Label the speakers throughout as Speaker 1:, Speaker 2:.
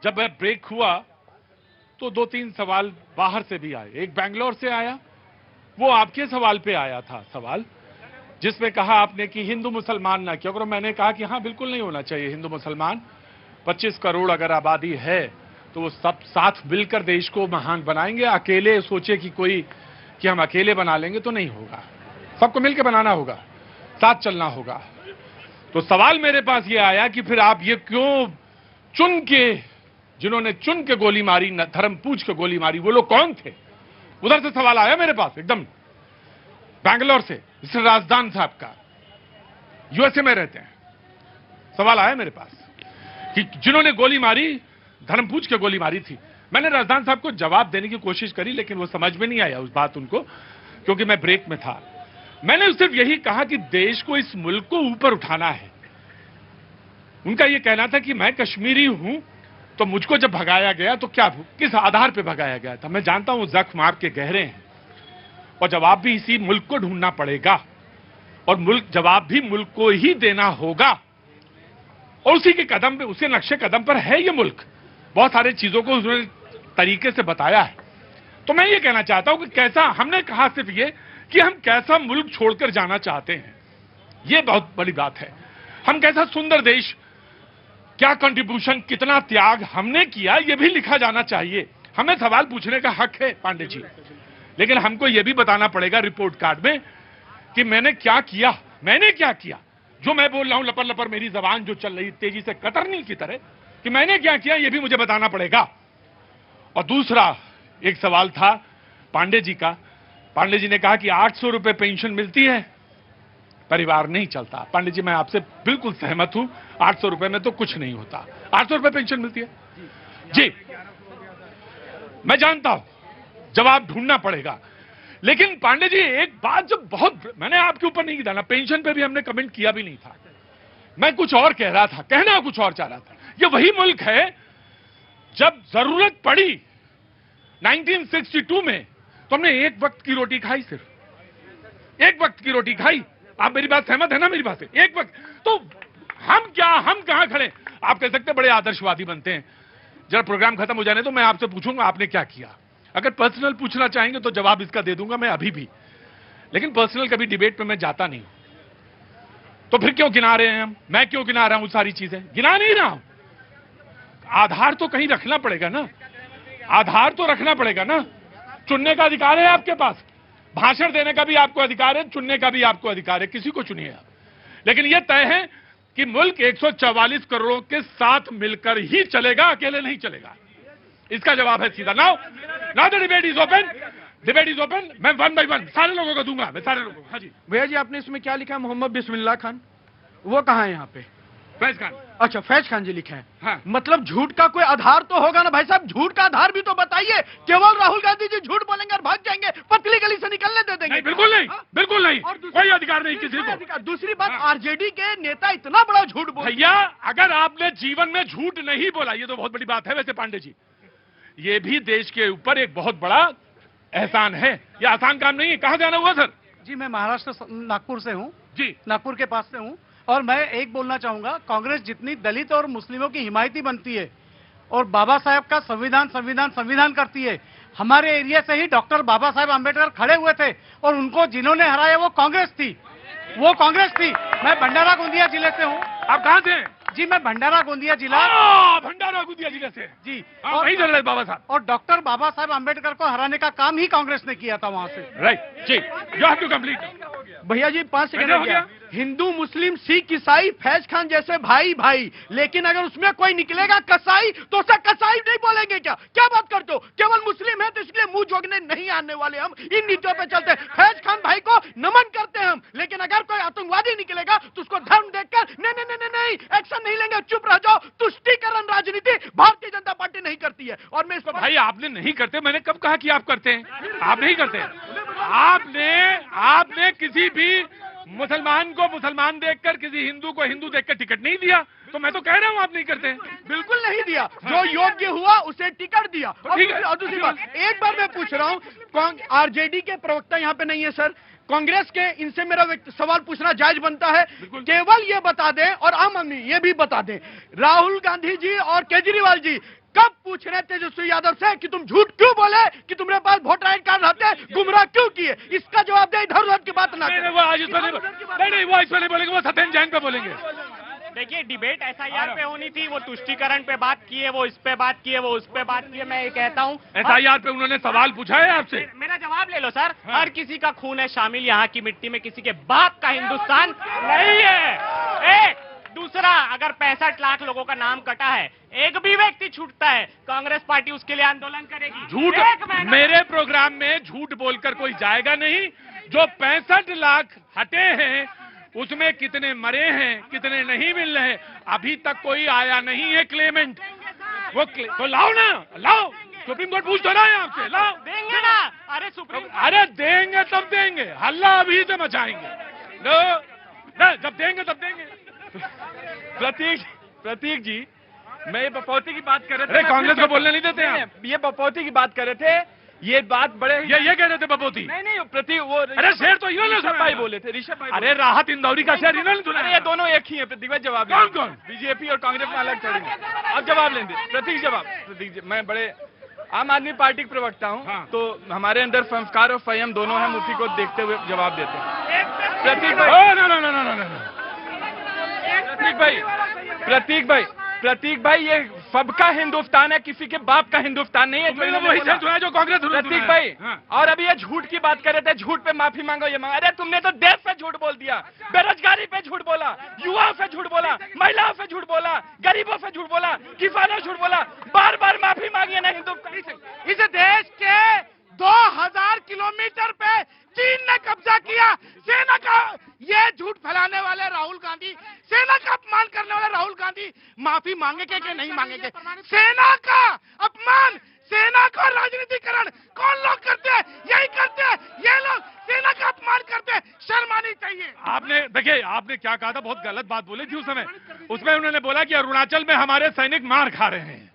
Speaker 1: जब ब्रेक हुआ तो 2-3 सवाल बाहर से भी आए। एक बैंगलोर से आया, वो आपके सवाल पे आया था सवाल, जिसमें कहा आपने कि हिंदू मुसलमान ना क्यों करो। मैंने कहा कि हाँ, बिल्कुल नहीं होना चाहिए हिंदू मुसलमान। 25 करोड़ अगर आबादी है तो वो सब साथ मिलकर देश को महान बनाएंगे। अकेले सोचे कि हम अकेले बना लेंगे तो नहीं होगा, सबको मिलकर बनाना होगा, साथ चलना होगा। तो सवाल मेरे पास ये आया कि फिर आप ये क्यों जिन्होंने चुन के गोली मारी, धर्म पूछ के गोली मारी, वो लोग कौन थे? उधर से सवाल आया मेरे पास, एकदम बैंगलोर से, मिस्टर राजदान साहब का, यूएसए में रहते हैं। सवाल आया मेरे पास कि जिन्होंने गोली मारी, धर्म पूछ के गोली मारी थी। मैंने राजदान साहब को जवाब देने की कोशिश करी, लेकिन वो समझ में नहीं आया उस बात उनको, क्योंकि मैं ब्रेक में था। मैंने सिर्फ यही कहा कि देश को, इस मुल्क को ऊपर उठाना है। उनका यह कहना था कि मैं कश्मीरी हूं, तो मुझको जब भगाया गया तो किस आधार पर भगाया गया था। मैं जानता हूं जख्म आपके गहरे हैं और जवाब भी इसी मुल्क को ढूंढना पड़ेगा, और जवाब भी मुल्क को ही देना होगा। और उसी के कदम पे, उसी नक्शे कदम पर है ये मुल्क। बहुत सारी चीजों को उसने तरीके से बताया है। तो मैं ये कहना चाहता हूं कि कैसा, हमने कहा सिर्फ ये कि हम कैसा मुल्क छोड़कर जाना चाहते हैं, ये बहुत बड़ी बात है। हम कैसा सुंदर देश, क्या कंट्रीब्यूशन, कितना त्याग हमने किया, ये भी लिखा जाना चाहिए। हमें सवाल पूछने का हक है पांडे जी, लेकिन हमको यह भी बताना पड़ेगा रिपोर्ट कार्ड में कि मैंने क्या किया। जो मैं बोल रहा हूं लपर लपर, मेरी जबान जो चल रही तेजी से कतरनी की तरह, कि मैंने क्या किया, यह भी मुझे बताना पड़ेगा। और दूसरा एक सवाल था पांडे जी का। पांडे जी ने कहा कि 800 रुपए पेंशन मिलती है, परिवार नहीं चलता। पांडे जी, मैं आपसे बिल्कुल सहमत हूं, 800 रुपए में तो कुछ नहीं होता। 800 रुपए पेंशन मिलती है जी, मैं जानता हूं, जवाब ढूंढना पड़ेगा। लेकिन पांडे जी, एक बात जो मैंने आपके ऊपर नहीं डाला, पेंशन पे भी हमने कमेंट किया भी नहीं था। मैं कुछ और कह रहा था, कहना कुछ और चाह रहा था। ये वही मुल्क है, जब जरूरत पड़ी 1962 में, तो हमने एक वक्त की रोटी खाई, सिर्फ एक वक्त की रोटी खाई। आप मेरी बात सहमत है ना मेरी बात से? एक वक्त। तो हम कहां खड़े? आप कह सकते बड़े आदर्शवादी बनते हैं। जब प्रोग्राम खत्म हो जाने तो मैं आपसे पूछूंगा आपने क्या किया। अगर पर्सनल पूछना चाहेंगे तो जवाब इसका दे दूंगा मैं अभी भी, लेकिन पर्सनल कभी डिबेट पे मैं जाता नहीं हूं। तो फिर क्यों गिना रहे हैं हम? मैं क्यों गिना रहा हूं? सारी चीजें गिना नहीं रहा हूं। आधार तो कहीं रखना पड़ेगा ना, आधार तो रखना पड़ेगा ना। चुनने का अधिकार है आपके पास, भाषण देने का भी आपको अधिकार है, चुनने का भी आपको अधिकार है, किसी को चुनिए आप। लेकिन यह तय है कि मुल्क 144 करोड़ों के साथ मिलकर ही चलेगा, अकेले नहीं चलेगा। इसका जवाब है सीधा। Now the debate is open, debate is open. मैं 1 बाय 1 सारे लोगों को दूंगा, मैं सारे लोगों को। हाँ जी
Speaker 2: भैया जी, आपने इसमें क्या लिखा है? मोहम्मद बिस्मिल्लाह खान, वो कहाँ है यहाँ पे?
Speaker 1: फैज खान।
Speaker 2: अच्छा, फैज खान जी लिखे हैं।
Speaker 1: हाँ।
Speaker 2: मतलब झूठ का कोई आधार तो होगा ना भाई साहब? झूठ का आधार भी तो बताइए। केवल राहुल गांधी जी झूठ बोलेंगे और भाग जाएंगे, पतली गली से निकलने दे देंगे?
Speaker 1: नहीं, बिल्कुल नहीं, बिल्कुल नहीं, कोई अधिकार नहीं किसी को।
Speaker 2: दूसरी बात, आरजेडी के नेता इतना बड़ा झूठ बोल।
Speaker 1: भैया, अगर आपने जीवन में झूठ नहीं बोला, ये तो बहुत बड़ी बात है। वैसे पांडे जी, ये भी देश के ऊपर एक बहुत बड़ा एहसान है, ये आसान काम नहीं है। कहां जाना हुआ सर?
Speaker 2: जी, मैं महाराष्ट्र नागपुर से हूँ जी, नागपुर के पास से हूँ। और मैं एक बोलना चाहूंगा, कांग्रेस जितनी दलित और मुस्लिमों की हिमायती बनती है और बाबा साहब का संविधान करती है, हमारे एरिया से ही डॉक्टर बाबा साहब आम्बेडकर खड़े हुए थे और उनको जिन्होंने हराया वो कांग्रेस थी, वो कांग्रेस थी। मैं भंडारा गोंदिया जिले से हूँ।
Speaker 1: आप कहां से?
Speaker 2: जी, मैं भंडारा गोंदिया जिला।
Speaker 1: भंडारा गोंदिया जिले से
Speaker 2: जी।
Speaker 1: और वही चल रहे बाबा साहब,
Speaker 2: और डॉक्टर बाबा साहब आम्बेडकर को हराने का काम ही कांग्रेस ने किया था वहां से।
Speaker 1: Right ji, you have to complete.
Speaker 2: भैया जी, 5 सेकंड हो गया। हिंदू मुस्लिम सिख ईसाई फैज खान जैसे भाई भाई, लेकिन अगर उसमें कोई निकलेगा कसाई तो उसे कसाई नहीं बोलेंगे क्या? क्या बात करते हो? केवल मुस्लिम है तो इसलिए मुंह जोगने नहीं आने वाले हम, इन नीतियों पे चलते। फैज खान भाई को नमन करते हैं हम, लेकिन अगर कोई आतंकवादी निकलेगा तो उसको धर्म देखकर नहीं एक्शन नहीं लेंगे, चुप रह जाओ। तुष्टीकरण राजनीति भारतीय जनता पार्टी नहीं करती है। और मैं इस पर
Speaker 1: भाई, आपने नहीं करते, मैंने कब कहा कि आप करते हैं? आप नहीं करते। आपने किसी भी मुसलमान को मुसलमान देखकर, किसी हिंदू को हिंदू देखकर टिकट नहीं दिया। तो मैं तो कह रहा हूं आप नहीं करते।
Speaker 2: बिल्कुल नहीं दिया, जो योग्य हुआ उसे टिकट दिया। और दूसरी बात, एक बार मैं पूछ रहा हूं, आरजेडी के प्रवक्ता यहाँ पे नहीं है सर, कांग्रेस के, इनसे मेरा सवाल पूछना जायज बनता है। केवल ये बता दें और आम आदमी ये भी बता दें, राहुल गांधी जी और केजरीवाल जी कब पूछ रहे तेजस्वी यादव से कि तुम झूठ क्यों बोले कि तुम्हारे पास वोटर आई कार्ड रहते, गुमराह क्यों किए? इसका जवाब दे, इधर उधर की बात ना
Speaker 1: नहीं,
Speaker 2: करें।
Speaker 1: वो आज इस पर नहीं, वो इस पर नहीं बोलेंगे, वो सत्येंद्र जैन पे बोलेंगे।
Speaker 3: देखिए, डिबेट एसआईआर पे होनी थी, वो तुष्टीकरण पे बात की है, वो इस पे बात की है, वो उस पे बात की है। मैं ये कहता हूँ
Speaker 1: एसआईआर पे उन्होंने सवाल पूछा है आपसे?
Speaker 3: मेरा जवाब ले लो सर।
Speaker 1: हाँ।
Speaker 3: हर किसी का खून है शामिल यहाँ की मिट्टी में, किसी के बाप का हिंदुस्तान नहीं है। एक दूसरा, अगर 65 लाख लोगों का नाम कटा है, एक भी व्यक्ति छूटता है, कांग्रेस पार्टी उसके लिए आंदोलन करेगी।
Speaker 1: झूठ,
Speaker 3: एक महीना-
Speaker 1: मेरे प्रोग्राम में झूठ बोलकर कोई जाएगा नहीं। जो 65 लाख हटे हैं उसमें कितने मरे हैं, कितने नहीं मिल रहे, अभी तक कोई आया नहीं है क्लेमेंट। वो तो लाओ ना, लाओ, सुप्रीम कोर्ट पूछ तो रहा है आपसे, लाओ।
Speaker 3: देंगे ना? अरे सुप्रीम
Speaker 1: अरे देंगे तब देंगे, हल्ला अभी से मचाएंगे। लो ना, जब देंगे तब देंगे।
Speaker 4: प्रतीक जी, मैं ये बपौती की बात कर रहे थे।
Speaker 1: अरे कांग्रेस को बोलने नहीं देते आप।
Speaker 4: ये बपौती की बात कर रहे थे, ये बात बड़े
Speaker 1: ये कह रहे थे बपोती।
Speaker 4: नहीं प्रतीक, वो
Speaker 1: अरे शेर तो इन्होंने
Speaker 4: ऋषभ
Speaker 1: सुना
Speaker 4: भाई
Speaker 1: है।
Speaker 4: बोले थे, ऋषभ भाई
Speaker 1: अरे राहत इंदौरी का शेर इन्होंने सुना
Speaker 4: अरे
Speaker 1: है।
Speaker 4: ये दोनों एक ही है प्रतीक भाई। जवाब
Speaker 1: कौन
Speaker 4: लेंगे।
Speaker 1: कौन?
Speaker 4: बीजेपी और कांग्रेस में अलग चढ़ेंगे। अब जवाब लेंगे प्रतीक। जवाब प्रतीक जी, मैं बड़े आम आदमी पार्टी के प्रवक्ता हूँ।
Speaker 1: हाँ।
Speaker 4: तो हमारे अंदर संस्कार और संयम दोनों हैं, मुफ्ती को देखते हुए जवाब देते हैं। प्रतीक भाई,
Speaker 1: oh, no no no no no no.
Speaker 4: Pratik भाई, ये सबका हिंदुस्तान है, किसी के बाप का हिंदुस्तान नहीं है।
Speaker 1: तुमने तो वही शेर सुना है जो कांग्रेस ने सुना
Speaker 4: प्रतीक
Speaker 1: है।
Speaker 4: भाई,
Speaker 1: हाँ।
Speaker 4: और अभी ये झूठ की बात कर रहे थे, झूठ पे माफी मांगो, ये मांगो। अरे तुमने तो देश पे झूठ बोल दिया, बेरोजगारी पे झूठ बोला, युवाओं से झूठ बोला, महिलाओं से झूठ बोला, गरीबों से झूठ बोला, किसानों से झूठ बोला, बार बार माफी मांगी है ना हिंदुस्तान से।
Speaker 2: इस देश के 2000 किलोमीटर पे चीन ने कब्जा किया। सेना का ये झूठ फैलाने वाले राहुल गांधी, सेना का अपमान करने वाले राहुल गांधी माफी मांगेंगे कि नहीं मांगेंगे? सेना का अपमान, सेना का राजनीतिकरण कौन लोग करते हैं? यही करते हैं ये लोग, सेना का अपमान करते हैं। शर्म आनी चाहिए।
Speaker 1: आपने देखिए, आपने क्या कहा था, बहुत गलत बात बोली थी उस समय। उसमें उन्होंने बोला कि अरुणाचल में हमारे सैनिक मार खा रहे हैं,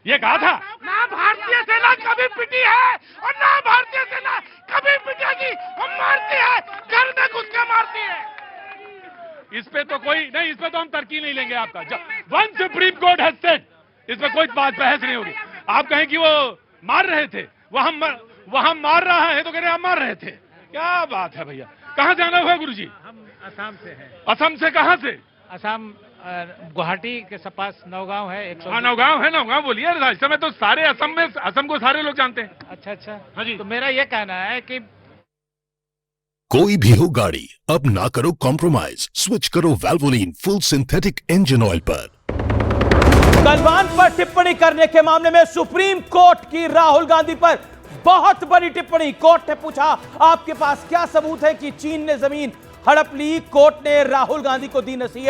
Speaker 1: ये कहा था।
Speaker 2: ना भारतीय सेना कभी पिटी है और ना भारतीय सेना कभी पिटेगी। हम मारती है, घर में घुस के मारती है।
Speaker 1: इस पे तो कोई नहीं, इस पे तो हम तरक्की नहीं लेंगे आपका। One supreme court has said, इसमें कोई बात बहस नहीं होगी। आप कहें कि वो मार रहे थे, वहां मार रहा है तो कह रहे हम मार रहे थे, क्या बात है भैया। कहाँ जाना हुआ गुरुजी?
Speaker 5: हम असम से हैं।
Speaker 1: असम से? कहाँ से?
Speaker 5: असम गुवाहाटी के पास नौगांव है। 100
Speaker 1: हाँ, नौगांव है। नौगांव बोलिए। इस समय तो सारे असम को सारे लोग जानते हैं।
Speaker 5: अच्छा।
Speaker 1: हाँ जी।
Speaker 5: तो मेरा ये कहना है कि
Speaker 6: कोई भी हो गाड़ी, अब ना करो कॉम्प्रोमाइज, स्विच करो वैल्वोलिन फुल सिंथेटिक इंजन ऑयल पर।
Speaker 7: गलवान पर टिप्पणी करने के मामले में सुप्रीम कोर्ट की राहुल गांधी पर बहुत बड़ी टिप्पणी। कोर्ट ने पूछा, आपके पास क्या सबूत है कि चीन ने जमीन हड़प ली? कोर्ट ने राहुल गांधी को दी नसीहत।